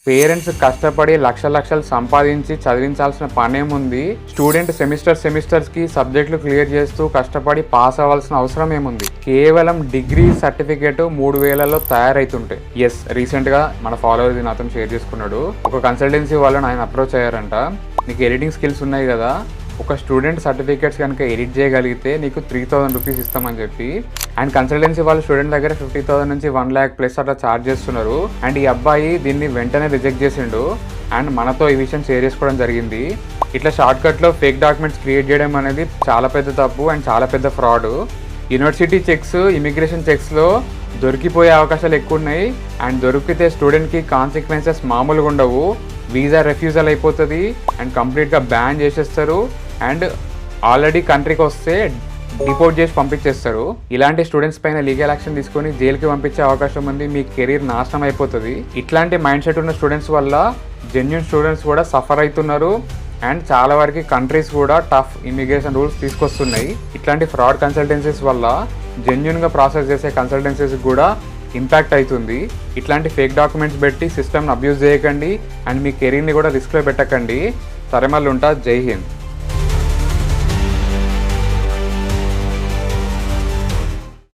Parents కష్టపడి లక్షలు సంపాదించి చదివించాల్సిన పనేముంది? స్టూడెంట్ సెమిస్టర్స్ కి సబ్జెక్టులు క్లియర్ చేస్తూ కష్టపడి పాస్ అవ్వాల్సిన అవసరం ఏముంది? కేవలం డిగ్రీ సర్టిఫికేట్ 3000లో తయారైతుంటాయి. ఎస్, రీసెంట్ గా మన ఫాలోవర్ దీని అతను షేర్ చేసుకున్నాడు. ఒక కన్సల్టెన్సీ వాళ్ళని ఆయన అప్రోచ్ అయ్యారంట. నీకు ఎడిటింగ్ స్కిల్స్ ఉన్నాయి కదా, ఒక స్టూడెంట్ సర్టిఫికేట్స్ కనుక ఎడిట్ చేయగలిగితే నీకు 3000 రూపీస్ ఇస్తామని చెప్పి అండ్ కన్సల్టెన్సీ వాళ్ళు స్టూడెంట్ దగ్గర 50,000 నుంచి 1 lakh ప్లస్ అట్లా ఛార్జ్ చేస్తున్నారు. అండ్ ఈ అబ్బాయి దీన్ని వెంటనే రిజెక్ట్ చేసిండు అండ్ మనతో ఈ విషయం షేర్ చేసుకోవడం జరిగింది. ఇట్లా షార్ట్ కట్లో ఫేక్ డాక్యుమెంట్స్ క్రియేట్ చేయడం అనేది చాలా పెద్ద తప్పు అండ్ చాలా పెద్ద ఫ్రాడ్. యూనివర్సిటీ చెక్స్, ఇమిగ్రేషన్ చెక్స్లో దొరికిపోయే అవకాశాలు ఎక్కువ ఉన్నాయి. అండ్ దొరికితే స్టూడెంట్కి కాన్సిక్వెన్సెస్ మామూలుగా ఉండవు. వీసా రెఫ్యూజల్ అయిపోతుంది అండ్ కంప్లీట్గా బ్యాన్ చేసేస్తారు. అండ్ ఆల్రెడీ కంట్రీకి వస్తే డిపోర్ట్ చేసి పంపించేస్తారు. ఇలాంటి స్టూడెంట్స్ పైన లీగల్ యాక్షన్ తీసుకొని జైలుకి పంపించే అవకాశం ఉంది. మీ కెరీర్ నాశనం అయిపోతుంది. ఇట్లాంటి మైండ్ సెట్ ఉన్న స్టూడెంట్స్ వల్ల జెన్యూన్ స్టూడెంట్స్ కూడా సఫర్ అవుతున్నారు. అండ్ చాలా వరకు కంట్రీస్ కూడా టఫ్ ఇమిగ్రేషన్ రూల్స్ తీసుకొస్తున్నాయి. ఇట్లాంటి ఫ్రాడ్ కన్సల్టెన్సీస్ వల్ల జెన్యూన్గా ప్రాసెస్ చేసే కన్సల్టెన్సీస్ కూడా ఇంపాక్ట్ అవుతుంది. ఇట్లాంటి ఫేక్ డాక్యుమెంట్స్ పెట్టి సిస్టమ్ని అబ్యూజ్ చేయకండి అండ్ మీ కెరీర్ని కూడా రిస్క్లో పెట్టకండి. సరే, మళ్ళీ ఉంటా. జై హింద్.